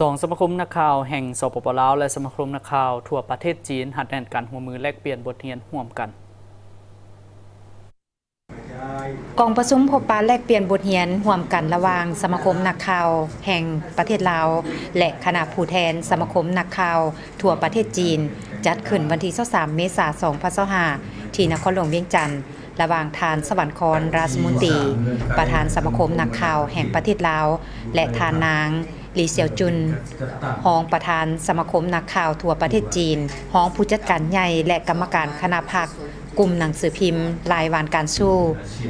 สองสมาคมนักข่าวแห่งสปปลาวและสมาคมนักข่าวทั่วประเทศจีนหัดแน่นกันหัวมือแลกเปลี่ยนบทเรียนร่วมกันกองประชุมพบปะแลกเปลี่ยนบทเรียนร่วมกันระหว่างสมาคมนักข่าวแห่งประเทศลาวและคณะผู้แทนสมาคมนักข่าวทั่วประเทศจีนจัดขึ้นวันที่23เมษายน2025ที่นครหลวงเวียงจันทน์ระหว่างทานสวรรครราชมนตรีประธานสมาคมนักข่าวแห่งประเทศลาวและทานนางหลีเซียวจุนรองประธานสมาคมนักข่าวทั่วประเทศจีนรองผู้จัดการใหญ่และกรรมการคณะพรรคกลุ่มหนังสือพิมพ์รายวันการสู้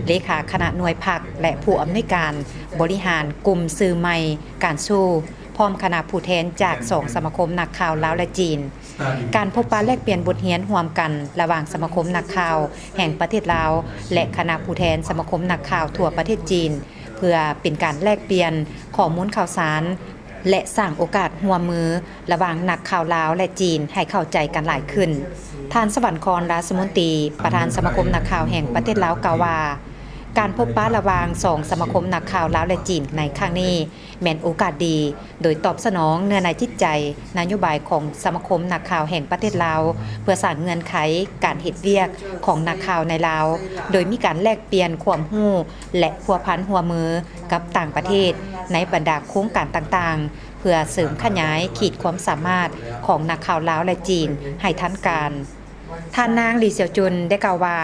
เลขาคณะหน่วยพรรคและผู้อำนวยการบริหารกลุ่มสื่อใหม่การสู้พร้อมคณะผู้แทนจาก2สมาคมนักข่าวลาวและจีนการพบปะแลกเปลี่ยนบทเรียนร่วมกันระหว่างสมาคมนักข่าวแห่งประเทศลาวและคณะผู้แทนสมาคมนักข่าวทั่วประเทศจีนเพื่อเป็นการแลกเปลี่ยนข้อมูลข่าวสารและสร้างโอกาสร่วมมือระหว่างนักข่าวลาวและจีนให้เข้าใจกันหลายขึ้นท่านสวรรครราชมนตรีประธานสมาคมนักข่าวแห่งประเทศลาวกล่าวว่าการพบปะระหว่าง2สมาคมนักข่าวลาวและจีนในครั้งนี้แม่นโอกาสดีโดยตอบสนองเนื้อในจิตใจนโยบายของสมาคมนักข่าวแห่งประเทศลาวเพื่อสร้างเงื่อนไขการเฮ็ดเวียกของนักข่าวในลาวโดยมีการแลกเปลี่ยนความรู้และพัวพันหัวมือกับต่างประเทศในบรรดาโครงการต่างๆเพื่อเสริมขยายขีดความสามารถของนักข่าวลาวและจีนให้ทันการท่านนางหลีเซียวจุนได้กล่าวว่า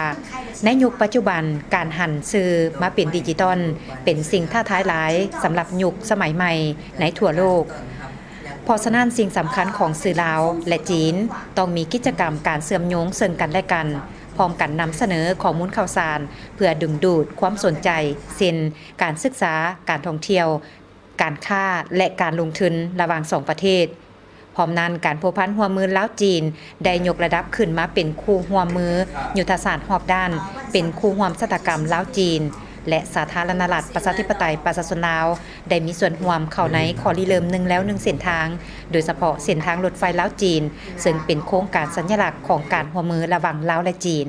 ในยุคปัจจุบันการหันสื่อมาเป็นดิจิตอลเป็นสิ่งท้าทายหลายสำหรับยุคสมัยใหม่ในทั่วโลกเพราะฉะนั้นสิ่งสำคัญของสื่อลาวและจีนต้องมีกิจกรรมการเชื่อมโยงซึ่งกันและกันพร้อมกันนำเสนอข้อมูลข่าวสารเพื่อดึงดูดความสนใจเช่นการศึกษาการท่องเที่ยวการค้าและการลงทุนระหว่าง2ประเทศพร้อมนั้นการพัวพันหัวมือลาวจีนได้ยกระดับขึ้นมาเป็นคู่หัวมือยุทธศาสตร์รอบด้านเป็นคู่ร่วมชะตกรรมลาวจีนและสาธารณรัฐประชาธิปไตยประชาชนลาวได้มีส่วนร่วมเข้าในข้อริเริ่ม1แล้ว1เส้นทางโดยเฉพาะเส้นทางรถไฟลาวจีนซึ่งเป็นโครงการสัญลักษณ์ของการหัวมือระหว่างลาวและจีน